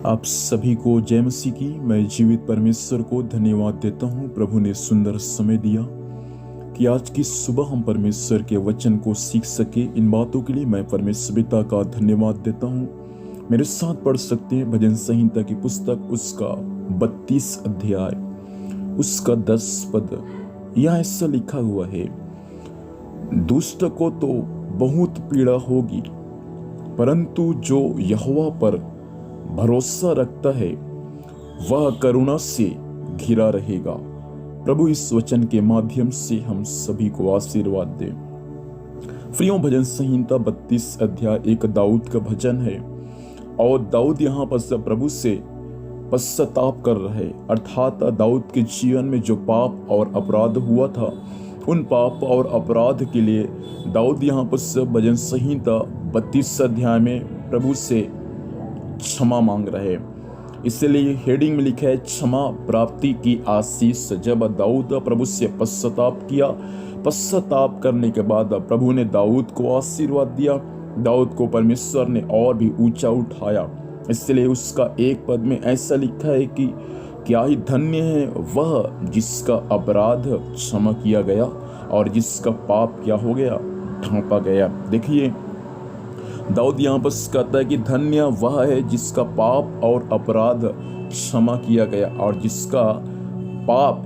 आप सभी को जय मसीह की। मैं जीवित परमेश्वर को धन्यवाद देता हूँ। प्रभु ने सुंदर समय दिया कि आज की सुबह हम परमेश्वर के वचन को सीख सके। इन बातों के लिए मैं परमेश्वर पिता का धन्यवाद देता हूँ। मेरे साथ पढ़ सकते हैं भजन संहिता की पुस्तक उसका 32 अध्याय उसका 10 पद। यहाँ ऐसा लिखा हुआ है, दुष्ट को तो बहुत पीड़ा होगी, परंतु जो यहोवा पर भरोसा रखता है वह करुणा से घिरा रहेगा। प्रभु इस वचन के माध्यम से हम सभी को आशीर्वाद दे। प्रियों, भजन संहिता 32 अध्याय एक दाऊद का भजन है और दाऊद यहाँ पर प्रभु से पश्चाताप कर रहे, अर्थात दाऊद के जीवन में जो पाप और अपराध हुआ था उन पाप और अपराध के लिए दाऊद यहाँ पर भजन संहिता 32 अध्याय में प्रभु से क्षमा मांग रहे। इसलिए हेडिंग में लिखा है, क्षमा प्राप्ति की आशीष। जब दाऊद प्रभु से पश्चाताप किया, पश्चाताप करने के बाद प्रभु ने दाऊद को आशीर्वाद दिया। दाऊद को परमेश्वर ने और भी ऊंचा उठाया। इसलिए उसका एक पद में ऐसा लिखा है कि क्या ही धन्य है वह जिसका अपराध क्षमा किया गया और जिसका पाप क्या हो गया, ढांपा गया। देखिए, दाऊद यहाँ पर कहता है कि धन्य वह है जिसका पाप और अपराध क्षमा किया गया और जिसका पाप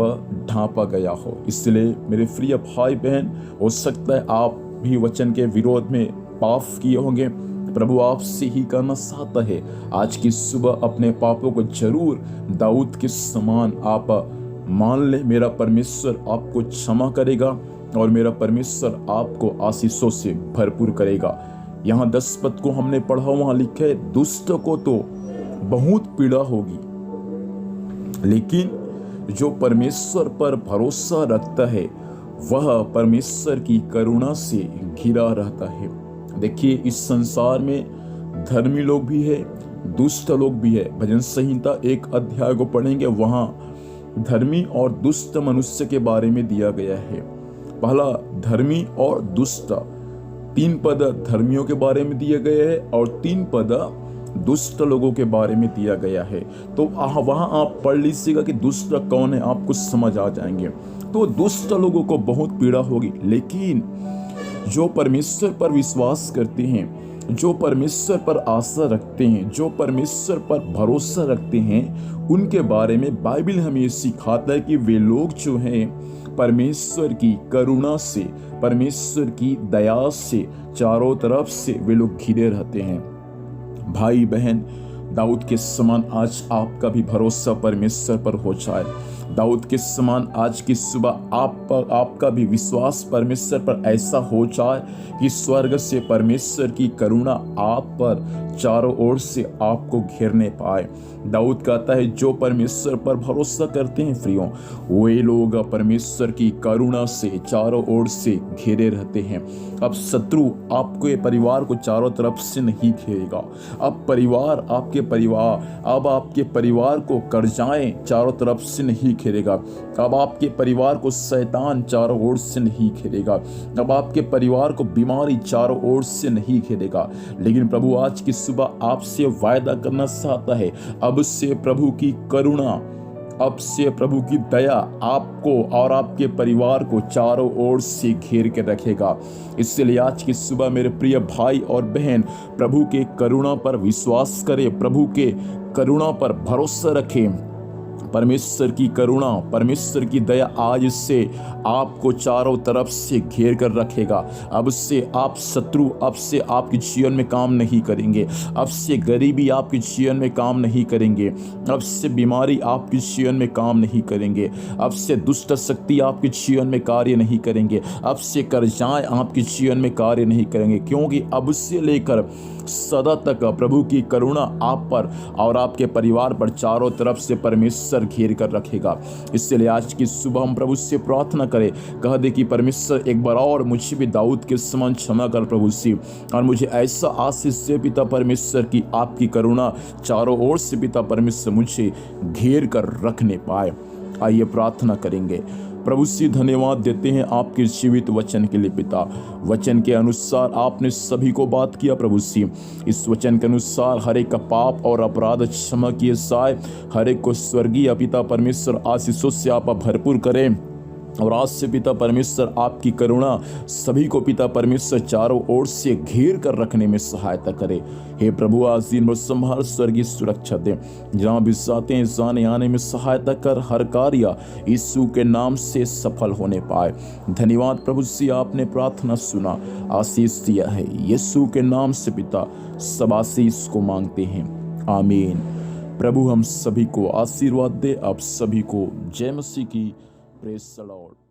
ढांपा गया हो। इसलिए मेरे प्रिय भाई बहन, हो सकता है आप भी वचन के विरोध में पाप किए होंगे। प्रभु आपसे ही करना चाहता है, आज की सुबह अपने पापों को जरूर दाऊद के समान आप मान ले। मेरा परमेश्वर आपको क्षमा करेगा और मेरा परमेश्वर आपको आशीषों से भरपूर करेगा। यहाँ 10 पद को हमने पढ़ा, वहां लिखे, दुष्ट को तो बहुत पीड़ा होगी, लेकिन जो परमेश्वर पर भरोसा रखता है वह परमेश्वर की करुणा से घिरा रहता है। देखिए, इस संसार में धर्मी लोग भी है, दुष्ट लोग भी है। भजन संहिता 1 अध्याय को पढ़ेंगे, वहां धर्मी और दुष्ट मनुष्य के बारे में दिया गया है। पहला धर्मी और दुष्ट, 3 पद धर्मियों के बारे में दिए गए हैं और 3 पद दुष्ट लोगों के बारे में दिया गया है। तो वहां आप पढ़ लीजिएगा कि दुष्ट कौन है, आपको समझ आ जाएंगे। तो दुष्ट लोगों को बहुत पीड़ा होगी, लेकिन जो परमेश्वर पर विश्वास करते हैं, जो परमेश्वर पर आशा रखते हैं, जो परमेश्वर पर भरोसा रखते हैं, उनके बारे में बाइबल हमें सिखाता है कि वे लोग जो हैं परमेश्वर की करुणा से, परमेश्वर की दया से चारों तरफ से वे लोग घिरे रहते हैं। भाई बहन, दाऊद के समान आज आपका भी भरोसा परमेश्वर पर हो जाए। दाऊद के समान आज की सुबह आपका भी विश्वास परमेश्वर पर ऐसा हो जाए कि स्वर्ग से परमेश्वर की करुणा आप पर चारों ओर से आपको घेरने पाए। दाऊद कहता है, जो परमेश्वर पर भरोसा करते हैं प्रियों, वे लोग परमेश्वर की करुणा से चारों ओर से घेरे रहते हैं। अब शत्रु आपके परिवार को चारों तरफ से नहीं घेरेगा। अब आपके परिवार को कर्जाएं चारों तरफ से नहीं घेरेगा। अब आपके परिवार को शैतान चारों ओर से नहीं घेरेगा। अब आपके परिवार को बीमारी चारों ओर से नहीं घेरेगा। लेकिन प्रभु आज की सुबह आपसे वायदा करना चाहता है, अब से प्रभु की करुणा, अब से प्रभु की दया आपको और आपके परिवार को चारों ओर से घेर के रखेगा। इसलिए आज की सुबह मेरे प्रिय भाई और बहन, प्रभु के करुणा पर विश्वास करें, प्रभु के करुणा पर भरोसा रखें। परमेश्वर की करुणा, परमेश्वर की दया आज से आपको चारों तरफ से घेर कर रखेगा। अब से अब से आपके जीवन में काम नहीं करेंगे। अब से गरीबी आपके जीवन में काम नहीं करेंगे। अब से बीमारी आपके जीवन में काम नहीं करेंगे। अब से दुष्ट शक्ति आपके जीवन में कार्य नहीं करेंगे। अब से कर्जाएं आपके जीवन में कार्य नहीं करेंगे, क्योंकि अब से लेकर सदा तक प्रभु की करुणा आप पर और आपके परिवार पर चारों तरफ से परमेश्वर घेर कर रखेगा। इसलिए आज की सुबह हम प्रभु से प्रार्थना करें, कह दे कि परमेश्वर एक बार और मुझे भी दाऊद के समान क्षमा कर प्रभु से, और मुझे ऐसा आशीष से पिता परमेश्वर की आपकी करुणा चारों ओर से पिता परमेश्वर मुझे घेर कर रखने पाए। आइए प्रार्थना करेंगे। प्रभु से धन्यवाद देते हैं आपके जीवित वचन के लिए पिता। वचन के अनुसार आपने सभी को बात किया प्रभु से, इस वचन के अनुसार हर एक का पाप और अपराध क्षमा किए जाए, हर एक को स्वर्गीय पिता परमेश्वर आशीषों से आप भरपूर करें। और आज से पिता परमेश्वर आपकी करुणा सभी को पिता परमेश्वर चारों ओर से घेर कर रखने में सहायता करे। हे प्रभु आज दिन भर संभाल, स्वर्गीय सुरक्षा दे, जहाँ भी जाते हैं जाने आने में सहायता कर, हर कार्य यीशु के नाम से सफल होने पाए। धन्यवाद प्रभु जी, आपने प्रार्थना सुना, आशीष दिया है, यीशु के नाम से पिता सब आशीष को मांगते हैं, आमीन। प्रभु हम सभी को आशीर्वाद दे। आप सभी को जय मसीह की। Praise the Lord.